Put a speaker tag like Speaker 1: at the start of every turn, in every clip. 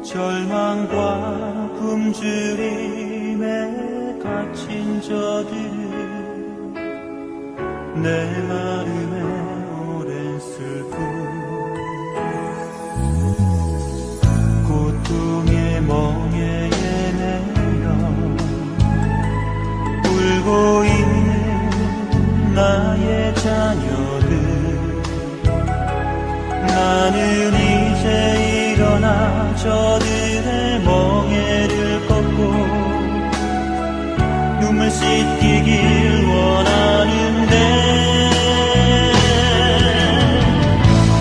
Speaker 1: 절망과 굶주림에 갇힌 저들은 내 마음에 오랜 슬픔, 고통의 멍에 매여 울고 있는 나의 자녀들, 나는 이제 일어나 저들의 멍에를 걷고 눈물 씻기길 원하는데,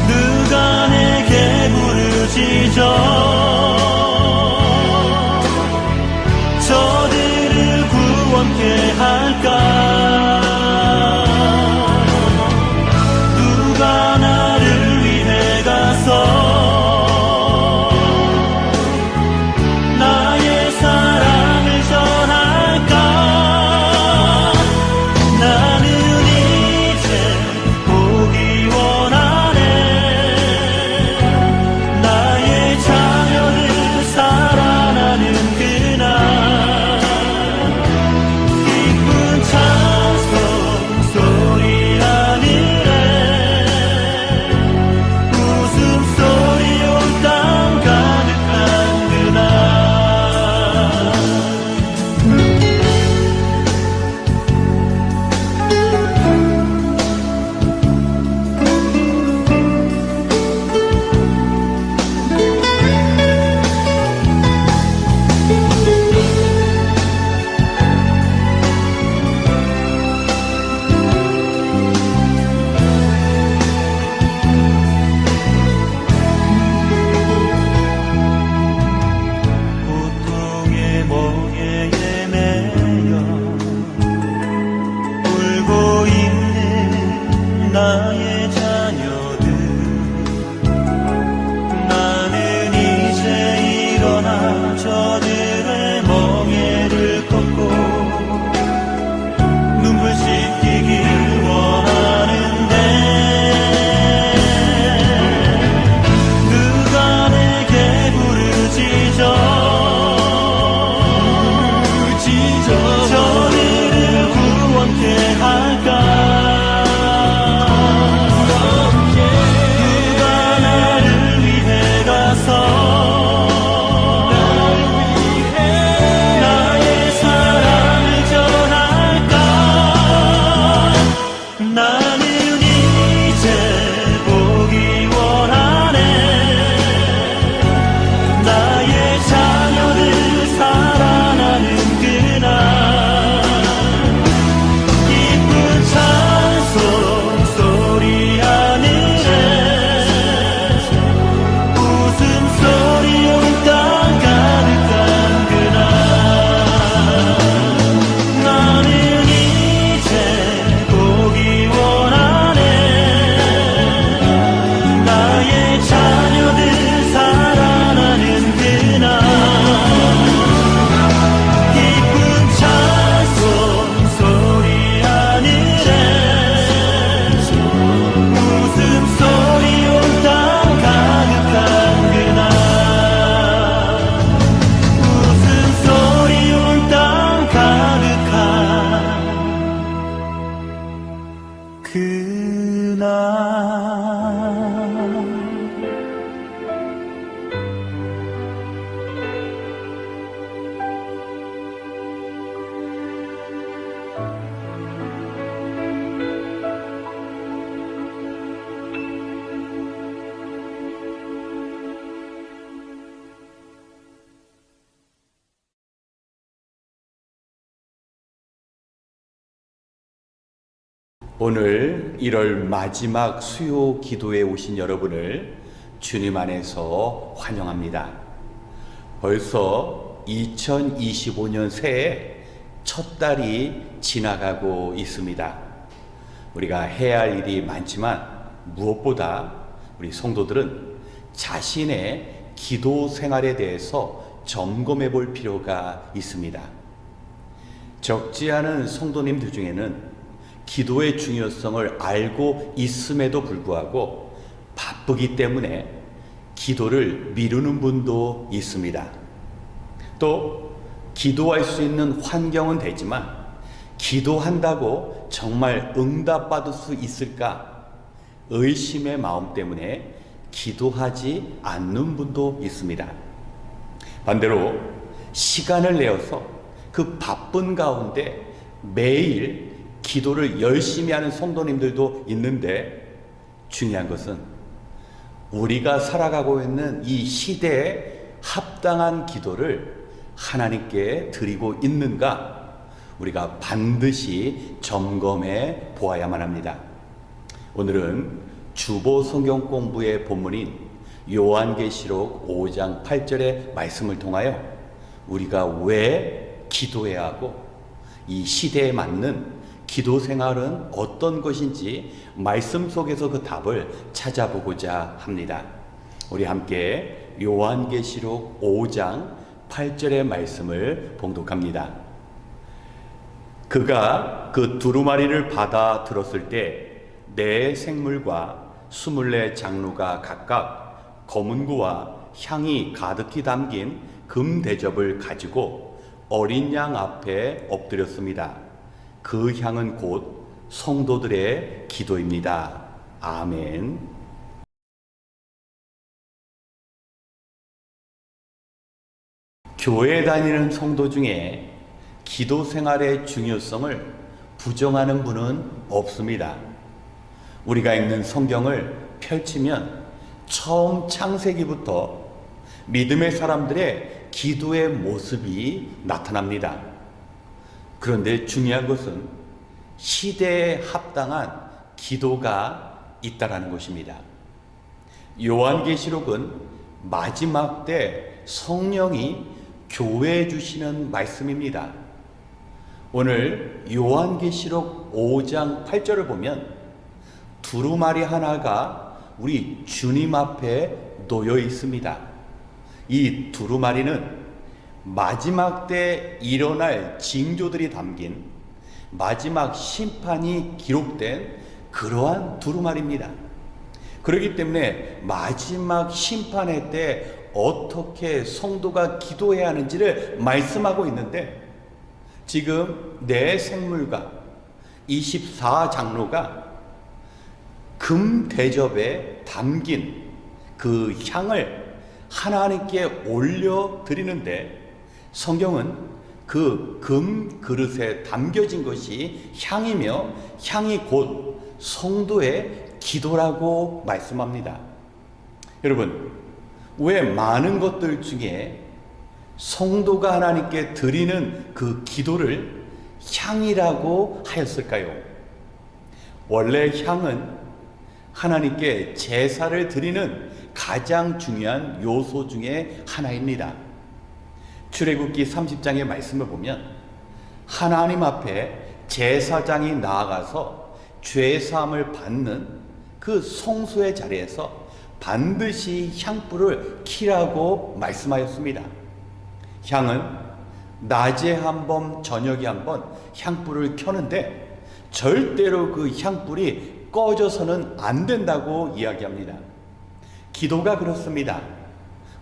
Speaker 1: 누가 내게 부르짖어 저들을 구원케 할까? 누가 나를 위해 가서 나의 사랑을 전할까? 나는 이제 보기 원하네. 나의 자녀들 살아나는 그날, 기쁜 찬송 소리 하늘에 웃음소리 온 땅 가득한 그날. 고통의 멍에 매여 울고 있는 나의 자녀들, 나는 이제 일어나 저들의 멍에를 걷고 눈물 씻기길 원하는데, 누가 내게 부르짖어 저들을 구원케 할까? 누가 나를 위해 가서 나의 사랑을 전할까? 나는 이제 보기 원하네. 나의 자녀들 살아나는 그날, 기쁜 찬송 소리 하늘에 웃음소리 온 땅 가득한 그날, 나는 이제 보기 원하네. 나의 자녀들 살아나는 그날, 기쁜 찬송 소리 하늘에 웃음소리 온 땅 가득한 그날, 웃음소리 온 땅 가득한 그날.
Speaker 2: 오늘 1월 마지막 수요 기도에 오신 여러분을 주님 안에서 환영합니다. 벌써 2025년 새해 첫 달이 지나가고 있습니다. 우리가 해야 할 일이 많지만 무엇보다 우리 성도들은 자신의 기도 생활에 대해서 점검해 볼 필요가 있습니다. 적지 않은 성도님들 중에는 기도의 중요성을 알고 있음에도 불구하고 바쁘기 때문에 기도를 미루는 분도 있습니다. 또 기도할 수 있는 환경은 되지만 기도한다고 정말 응답받을 수 있을까? 의심의 마음 때문에 기도하지 않는 분도 있습니다. 반대로 시간을 내어서 그 바쁜 가운데 매일 기도를 열심히 하는 성도님들도 있는데, 중요한 것은 우리가 살아가고 있는 이 시대에 합당한 기도를 하나님께 드리고 있는가, 우리가 반드시 점검해 보아야만 합니다. 오늘은 주보 성경 공부의 본문인 요한계시록 5장 8절의 말씀을 통하여 우리가 왜 기도해야 하고 이 시대에 맞는 기도 생활은 어떤 것인지 말씀 속에서 그 답을 찾아보고자 합니다. 우리 함께 요한계시록 5장 8절의 말씀을 봉독합니다. 그가 그 두루마리를 받아 들었을 때 네 생물과 24 장로가 각각 검은고와 향이 가득히 담긴 금 대접을 가지고 어린 양 앞에 엎드렸습니다. 그 향은 곧 성도들의 기도입니다. 아멘. 교회 다니는 성도 중에 기도 생활의 중요성을 부정하는 분은 없습니다. 우리가 읽는 성경을 펼치면 처음 창세기부터 믿음의 사람들의 기도의 모습이 나타납니다. 그런데 중요한 것은 시대에 합당한 기도가 있다라는 것입니다. 요한계시록은 마지막 때 성령이 교회에 주시는 말씀입니다. 오늘 요한계시록 5장 8절을 보면 두루마리 하나가 우리 주님 앞에 놓여 있습니다. 이 두루마리는 마지막 때 일어날 징조들이 담긴 마지막 심판이 기록된 그러한 두루마리입니다. 그렇기 때문에 마지막 심판의 때 어떻게 성도가 기도해야 하는지를 말씀하고 있는데, 지금 네 생물과 24 장로가 금 대접에 담긴 그 향을 하나님께 올려 드리는데, 성경은 그 금 그릇에 담겨진 것이 향이며 향이 곧 성도의 기도라고 말씀합니다. 여러분, 왜 많은 것들 중에 성도가 하나님께 드리는 그 기도를 향이라고 하였을까요? 원래 향은 하나님께 제사를 드리는 가장 중요한 요소 중에 하나입니다. 출애굽기 30장의 말씀을 보면 하나님 앞에 제사장이 나아가서 죄사함을 받는 그 성소의 자리에서 반드시 향불을 켜라고 말씀하였습니다. 향은 낮에 한 번, 저녁에 한 번 향불을 켜는데 절대로 그 향불이 꺼져서는 안 된다고 이야기합니다. 기도가 그렇습니다.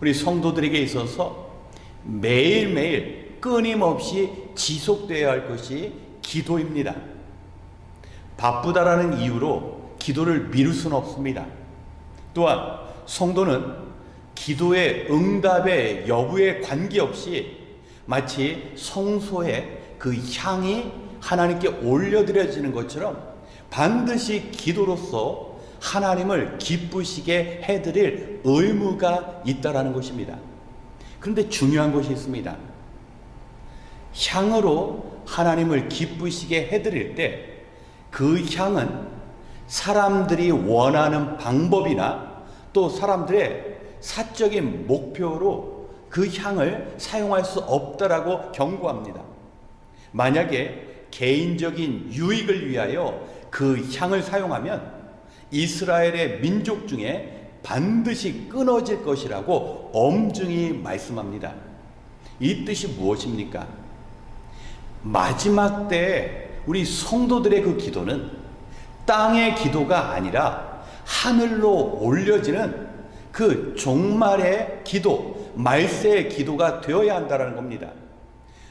Speaker 2: 우리 성도들에게 있어서 매일매일 끊임없이 지속되어야 할 것이 기도입니다. 바쁘다라는 이유로 기도를 미룰 수는 없습니다. 또한 성도는 기도의 응답의 여부에 관계없이 마치 성소에 그 향이 하나님께 올려드려지는 것처럼 반드시 기도로서 하나님을 기쁘시게 해드릴 의무가 있다라는 것입니다. 그런데 중요한 것이 있습니다. 향으로 하나님을 기쁘시게 해드릴 때 그 향은 사람들이 원하는 방법이나 또 사람들의 사적인 목표로 그 향을 사용할 수 없다라고 경고합니다. 만약에 개인적인 유익을 위하여 그 향을 사용하면 이스라엘의 민족 중에 반드시 끊어질 것이라고 엄중히 말씀합니다. 이 뜻이 무엇입니까? 마지막 때에 우리 성도들의 그 기도는 땅의 기도가 아니라 하늘로 올려지는 그 그 종말의 기도, 말세의 기도가 되어야 한다는 겁니다.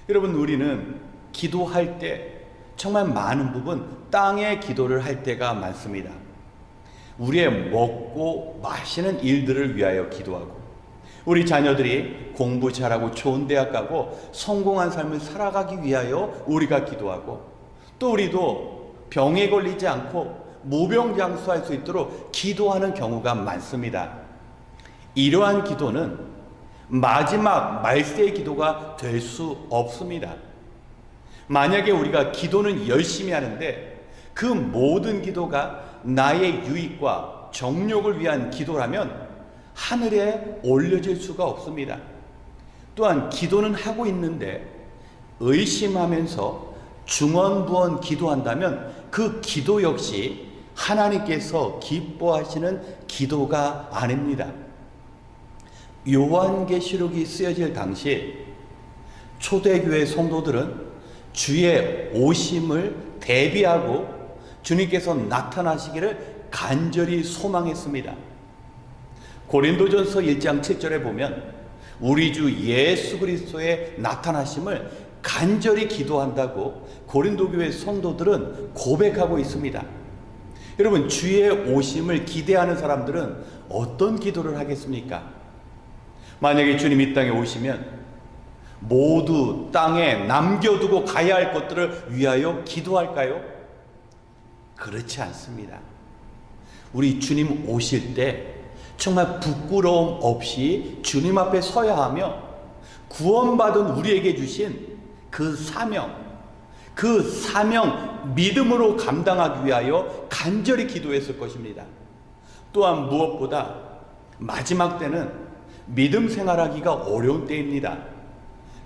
Speaker 2: 여러분, 우리는 기도할 때 정말 많은 부분 땅의 기도를 할 때가 많습니다. 우리의 먹고 마시는 일들을 위하여 기도하고, 우리 자녀들이 공부 잘하고 좋은 대학 가고 성공한 삶을 살아가기 위하여 우리가 기도하고, 또 우리도 병에 걸리지 않고 무병장수할 수 있도록 기도하는 경우가 많습니다. 이러한 기도는 마지막 말세의 기도가 될 수 없습니다. 만약에 우리가 기도는 열심히 하는데 그 모든 기도가 나의 유익과 정욕을 위한 기도라면 하늘에 올려질 수가 없습니다. 또한 기도는 하고 있는데 의심하면서 중언부언 기도한다면 그 기도 역시 하나님께서 기뻐하시는 기도가 아닙니다. 요한계시록이 쓰여질 당시 초대교회 성도들은 주의 오심을 대비하고 주님께서 나타나시기를 간절히 소망했습니다. 고린도전서 1장 7절에 보면 우리 주 예수 그리스도의 나타나심을 간절히 기도한다고 고린도교회 성도들은 고백하고 있습니다. 여러분, 주의 오심을 기대하는 사람들은 어떤 기도를 하겠습니까? 만약에 주님 이 땅에 오시면 모두 땅에 남겨두고 가야 할 것들을 위하여 기도할까요? 그렇지 않습니다. 우리 주님 오실 때 정말 부끄러움 없이 주님 앞에 서야 하며 구원받은 우리에게 주신 그 사명 믿음으로 감당하기 위하여 간절히 기도했을 것입니다. 또한 무엇보다 마지막 때는 믿음 생활하기가 어려운 때입니다.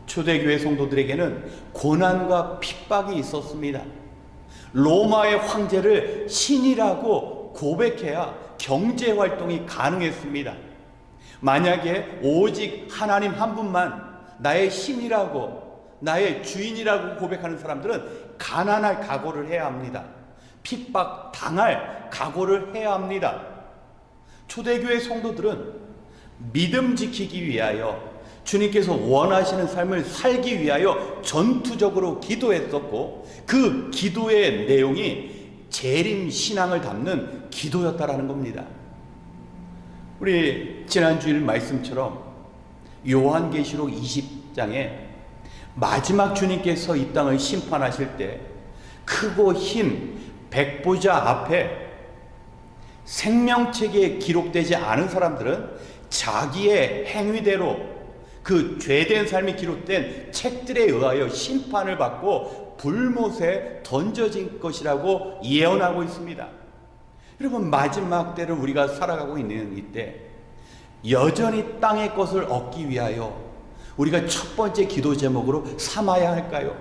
Speaker 2: 초대교회 성도들에게는 고난과 핍박이 있었습니다. 로마의 황제를 신이라고 고백해야 경제활동이 가능했습니다. 만약에 오직 하나님 한 분만 나의 신이라고, 나의 주인이라고 고백하는 사람들은 가난할 각오를 해야 합니다. 핍박 당할 각오를 해야 합니다. 초대교회 성도들은 믿음 지키기 위하여 주님께서 원하시는 삶을 살기 위하여 전투적으로 기도했었고, 그 기도의 내용이 재림 신앙을 담는 기도였다라는 겁니다. 우리 지난주일 말씀처럼 요한계시록 20장에 마지막 주님께서 이 땅을 심판하실 때 크고 흰 백보자 앞에 생명책에 기록되지 않은 사람들은 자기의 행위대로 그 죄된 삶이 기록된 책들에 의하여 심판을 받고 불못에 던져진 것이라고 예언하고 있습니다. 여러분, 마지막 때를 우리가 살아가고 있는 이때 여전히 땅의 것을 얻기 위하여 우리가 첫 번째 기도 제목으로 삼아야 할까요?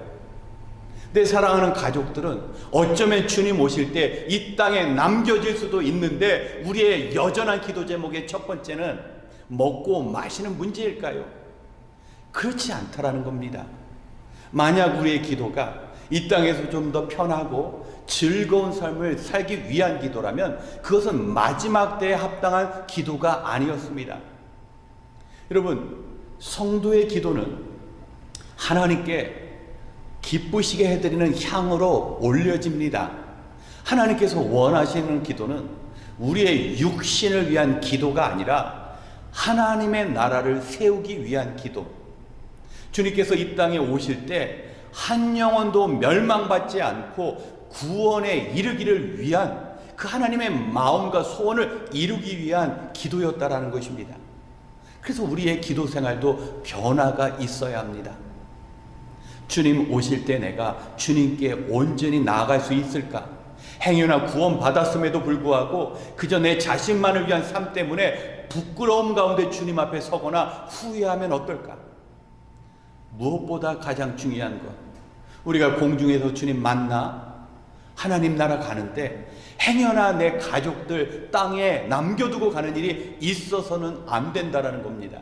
Speaker 2: 내 사랑하는 가족들은 어쩌면 주님 오실 때 이 땅에 남겨질 수도 있는데 우리의 여전한 기도 제목의 첫 번째는 먹고 마시는 문제일까요? 그렇지 않다라는 겁니다. 만약 우리의 기도가 이 땅에서 좀 더 편하고 즐거운 삶을 살기 위한 기도라면 그것은 마지막 때에 합당한 기도가 아니었습니다. 여러분, 성도의 기도는 하나님께 기쁘시게 해드리는 향으로 올려집니다. 하나님께서 원하시는 기도는 우리의 육신을 위한 기도가 아니라 하나님의 나라를 세우기 위한 기도. 주님께서 이 땅에 오실 때 한 영혼도 멸망받지 않고 구원에 이르기를 위한 그 하나님의 마음과 소원을 이루기 위한 기도였다라는 것입니다. 그래서 우리의 기도 생활도 변화가 있어야 합니다. 주님 오실 때 내가 주님께 온전히 나아갈 수 있을까? 행여나 구원 받았음에도 불구하고 그저 내 자신만을 위한 삶 때문에 부끄러움 가운데 주님 앞에 서거나 후회하면 어떨까? 무엇보다 가장 중요한 것, 우리가 공중에서 주님 만나 하나님 나라 가는데 행여나 내 가족들 땅에 남겨두고 가는 일이 있어서는 안 된다라는 겁니다.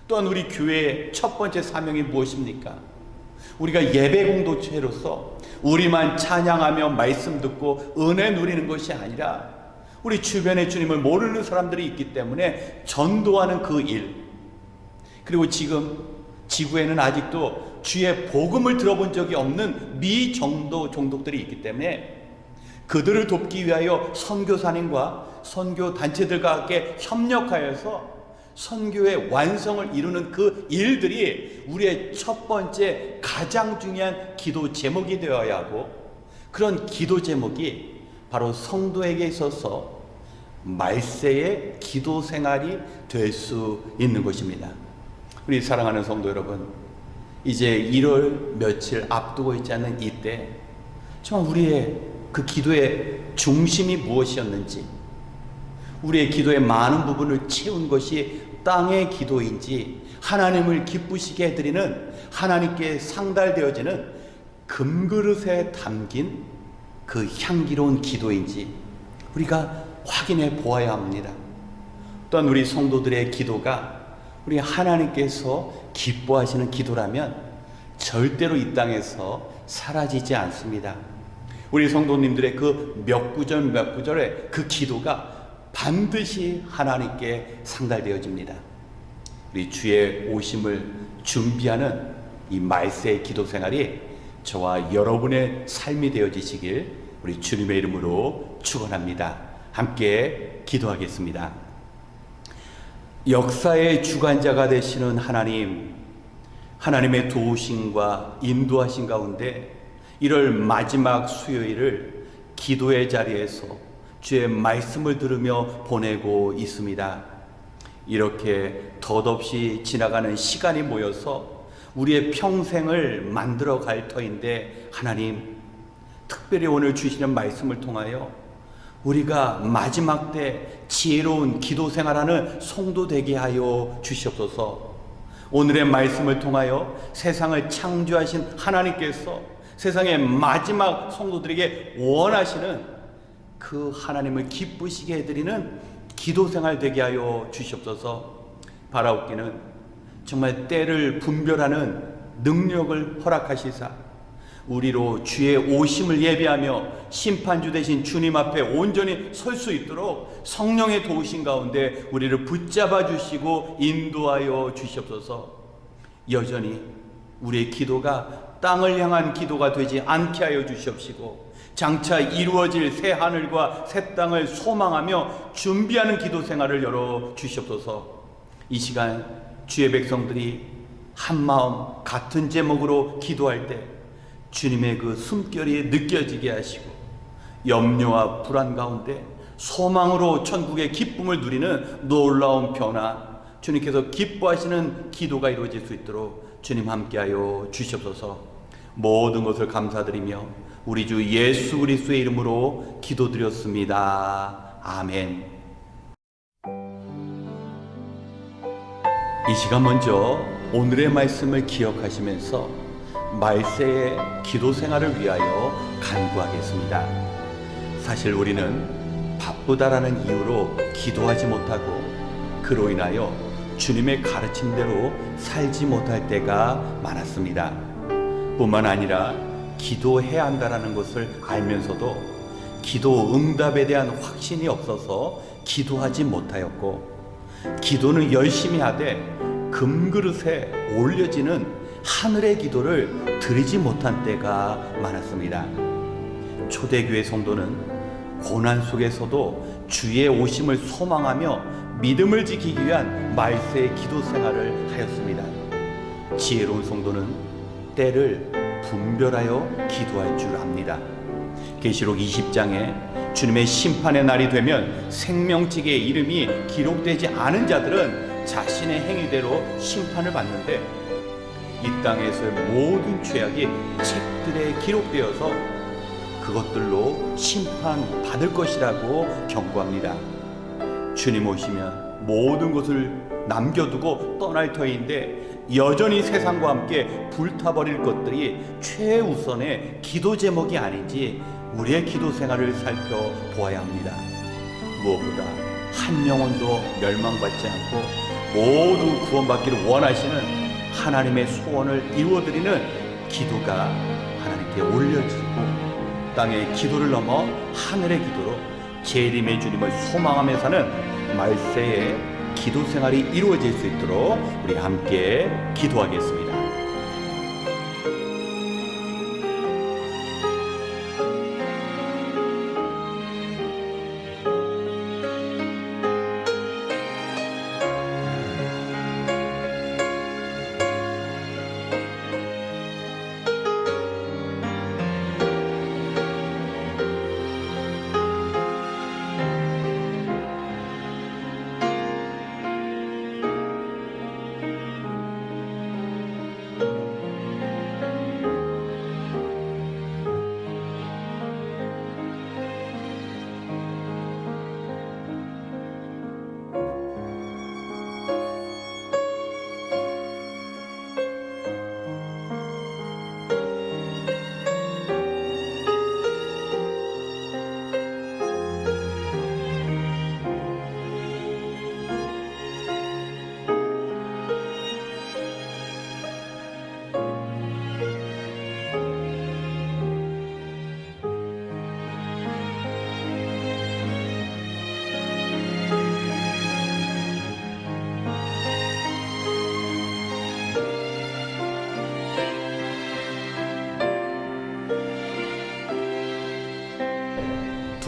Speaker 2: 또한 우리 교회의 첫 번째 사명이 무엇입니까? 우리가 예배 공동체로서 우리만 찬양하며 말씀 듣고 은혜 누리는 것이 아니라 우리 주변에 주님을 모르는 사람들이 있기 때문에 전도하는 그 일, 그리고 지금 지구에는 아직도 주의 복음을 들어본 적이 없는 미정도 종족들이 있기 때문에 그들을 돕기 위하여 선교사님과 선교단체들과 함께 협력하여서 선교의 완성을 이루는 그 일들이 우리의 첫 번째 가장 중요한 기도 제목이 되어야 하고, 그런 기도 제목이 바로 성도에게 있어서 말세의 기도 생활이 될 수 있는 것입니다. 우리 사랑하는 성도 여러분, 이제 1월 며칠 앞두고 있지 않는 이때 정말 우리의 그 기도의 중심이 무엇이었는지, 우리의 기도의 많은 부분을 채운 것이 땅의 기도인지, 하나님을 기쁘시게 해드리는, 하나님께 상달되어지는 금그릇에 담긴 그 향기로운 기도인지 우리가 확인해 보아야 합니다. 또한 우리 성도들의 기도가 우리 하나님께서 기뻐하시는 기도라면 절대로 이 땅에서 사라지지 않습니다. 우리 성도님들의 그 몇 구절 몇 구절의 그 기도가 반드시 하나님께 상달되어집니다. 우리 주의 오심을 준비하는 이 말세의 기도 생활이 저와 여러분의 삶이 되어지시길 우리 주님의 이름으로 축원합니다. 함께 기도하겠습니다. 역사의 주관자가 되시는 하나님, 하나님의 도우심과 인도하신 가운데 1월 마지막 수요일을 기도의 자리에서 주의 말씀을 들으며 보내고 있습니다. 이렇게 덧없이 지나가는 시간이 모여서 우리의 평생을 만들어 갈 터인데, 하나님, 특별히 오늘 주시는 말씀을 통하여 우리가 마지막 때 지혜로운 기도 생활하는 성도 되게 하여 주시옵소서. 오늘의 말씀을 통하여 세상을 창조하신 하나님께서 세상의 마지막 성도들에게 원하시는 그 하나님을 기쁘시게 해드리는 기도 생활 되게 하여 주시옵소서. 바라옵기는 정말 때를 분별하는 능력을 허락하시사 우리로 주의 오심을 예비하며 심판주 되신 주님 앞에 온전히 설 수 있도록 성령의 도우심 가운데 우리를 붙잡아 주시고 인도하여 주시옵소서. 여전히 우리의 기도가 땅을 향한 기도가 되지 않게 하여 주시옵시고, 장차 이루어질 새 하늘과 새 땅을 소망하며 준비하는 기도 생활을 열어 주시옵소서. 이 시간 주의 백성들이 한마음 같은 제목으로 기도할 때 주님의 그 숨결이 느껴지게 하시고, 염려와 불안 가운데 소망으로 천국의 기쁨을 누리는 놀라운 변화, 주님께서 기뻐하시는 기도가 이루어질 수 있도록 주님 함께하여 주시옵소서. 모든 것을 감사드리며 우리 주 예수 그리스도의 이름으로 기도드렸습니다. 아멘. 이 시간 먼저 오늘의 말씀을 기억하시면서 말세의 기도 생활을 위하여 간구하겠습니다. 사실 우리는 바쁘다라는 이유로 기도하지 못하고 그로 인하여 주님의 가르침대로 살지 못할 때가 많았습니다. 뿐만 아니라 기도해야 한다는 것을 알면서도 기도 응답에 대한 확신이 없어서 기도하지 못하였고, 기도는 열심히 하되 금그릇에 올려지는 하늘의 기도를 드리지 못한 때가 많았습니다. 초대교회 성도는 고난 속에서도 주의 오심을 소망하며 믿음을 지키기 위한 말세의 기도 생활을 하였습니다. 지혜로운 성도는 때를 분별하여 기도할 줄 압니다. 계시록 20장에 주님의 심판의 날이 되면 생명책의 이름이 기록되지 않은 자들은 자신의 행위대로 심판을 받는데, 이 땅에서의 모든 죄악이 책들에 기록되어서 그것들로 심판받을 것이라고 경고합니다. 주님 오시면 모든 것을 남겨두고 떠날 터인데, 여전히 세상과 함께 불타버릴 것들이 최우선의 기도 제목이 아닌지 우리의 기도 생활을 살펴보아야 합니다. 무엇보다 한 영혼도 멸망받지 않고 모두 구원받기를 원하시는 하나님의 소원을 이루어드리는 기도가 하나님께 올려지고, 땅의 기도를 넘어 하늘의 기도로 재림의 주님을 소망하며 사는 말세의 기도 생활이 이루어질 수 있도록 우리 함께 기도하겠습니다.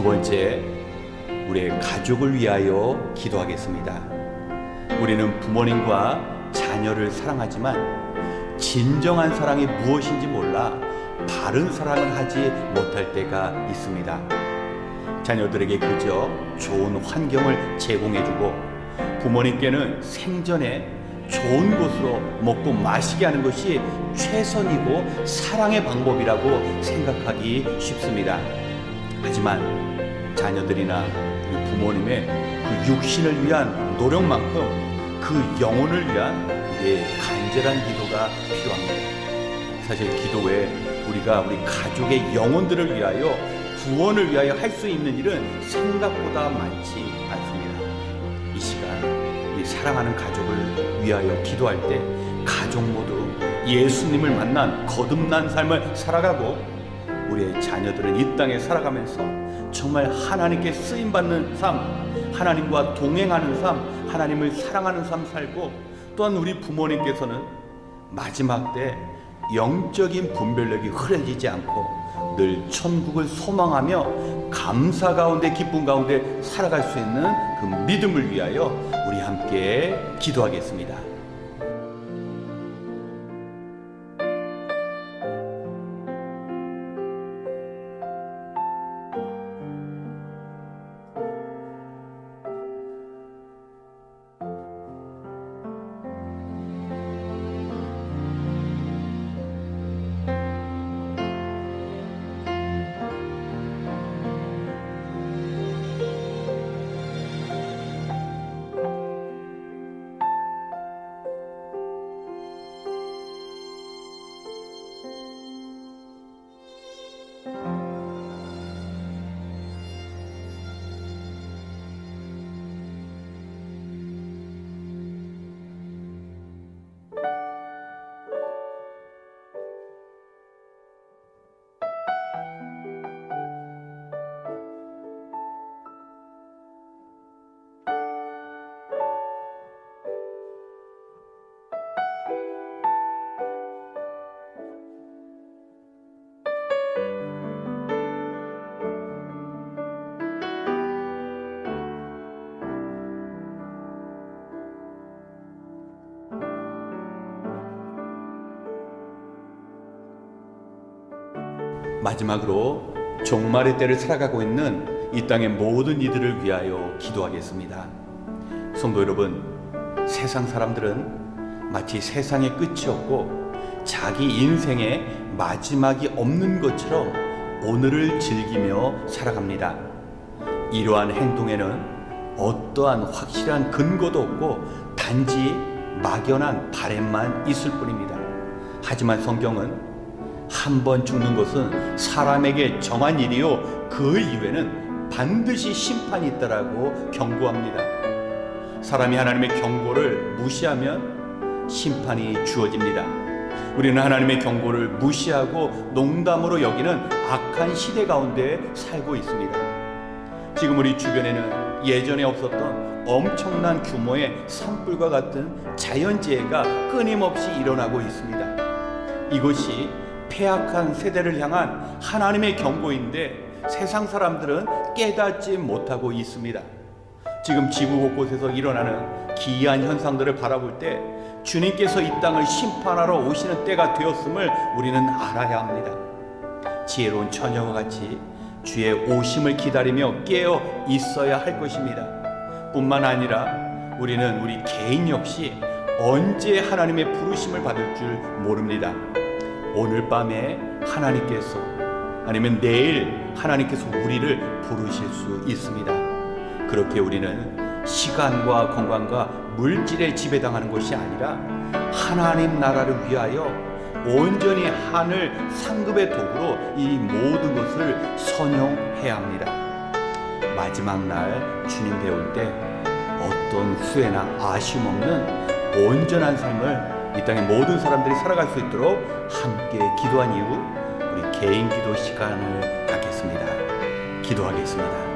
Speaker 2: 두 번째, 우리의 가족을 위하여 기도하겠습니다. 우리는 부모님과 자녀를 사랑하지만 진정한 사랑이 무엇인지 몰라 바른 사랑을 하지 못할 때가 있습니다. 자녀들에게 그저 좋은 환경을 제공해주고 부모님께는 생전에 좋은 곳으로 먹고 마시게 하는 것이 최선이고 사랑의 방법이라고 생각하기 쉽습니다. 하지만 자녀들이나 부모님의 그 육신을 위한 노력만큼 그 영혼을 위한 우리의 간절한 기도가 필요합니다. 사실 기도 외에 우리가 우리 가족의 영혼들을 위하여 구원을 위하여 할 수 있는 일은 생각보다 많지 않습니다. 이 시간 우리 사랑하는 가족을 위하여 기도할 때 가족 모두 예수님을 만난 거듭난 삶을 살아가고 우리의 자녀들은 이 땅에 살아가면서 정말 하나님께 쓰임받는 삶, 하나님과 동행하는 삶, 하나님을 사랑하는 삶 살고, 또한 우리 부모님께서는 마지막 때 영적인 분별력이 흐려지지 않고 늘 천국을 소망하며 감사 가운데 기쁨 가운데 살아갈 수 있는 그 믿음을 위하여 우리 함께 기도하겠습니다. 마지막으로 종말의 때를 살아가고 있는 이 땅의 모든 이들을 위하여 기도하겠습니다. 성도 여러분, 세상 사람들은 마치 세상의 끝이 없고 자기 인생의 마지막이 없는 것처럼 오늘을 즐기며 살아갑니다. 이러한 행동에는 어떠한 확실한 근거도 없고 단지 막연한 바램만 있을 뿐입니다. 하지만 성경은 한 번 죽는 것은 사람에게 정한 일이요 그 이후에는 반드시 심판이 있다라고 경고합니다. 사람이 하나님의 경고를 무시하면 심판이 주어집니다. 우리는 하나님의 경고를 무시하고 농담으로 여기는 악한 시대 가운데 살고 있습니다. 지금 우리 주변에는 예전에 없었던 엄청난 규모의 산불과 같은 자연재해가 끊임없이 일어나고 있습니다. 이것이 폐악한 세대를 향한 하나님의 경고인데 세상 사람들은 깨닫지 못하고 있습니다. 지금 지구 곳곳에서 일어나는 기이한 현상들을 바라볼 때 주님께서 이 땅을 심판하러 오시는 때가 되었음을 우리는 알아야 합니다. 지혜로운 처녀와 같이 주의 오심을 기다리며 깨어 있어야 할 것입니다. 뿐만 아니라 우리는 우리 개인 역시 언제 하나님의 부르심을 받을 줄 모릅니다. 오늘 밤에 하나님께서 아니면 내일 하나님께서 우리를 부르실 수 있습니다. 그렇게 우리는 시간과 건강과 물질에 지배당하는 것이 아니라 하나님 나라를 위하여 온전히 하늘 상급의 도구로 이 모든 것을 선용해야 합니다. 마지막 날 주님 배울 때 어떤 후회나 아쉬움 없는 온전한 삶을 이 땅의 모든 사람들이 살아갈 수 있도록 함께 기도한 이후 우리 개인 기도 시간을 갖겠습니다. 기도하겠습니다.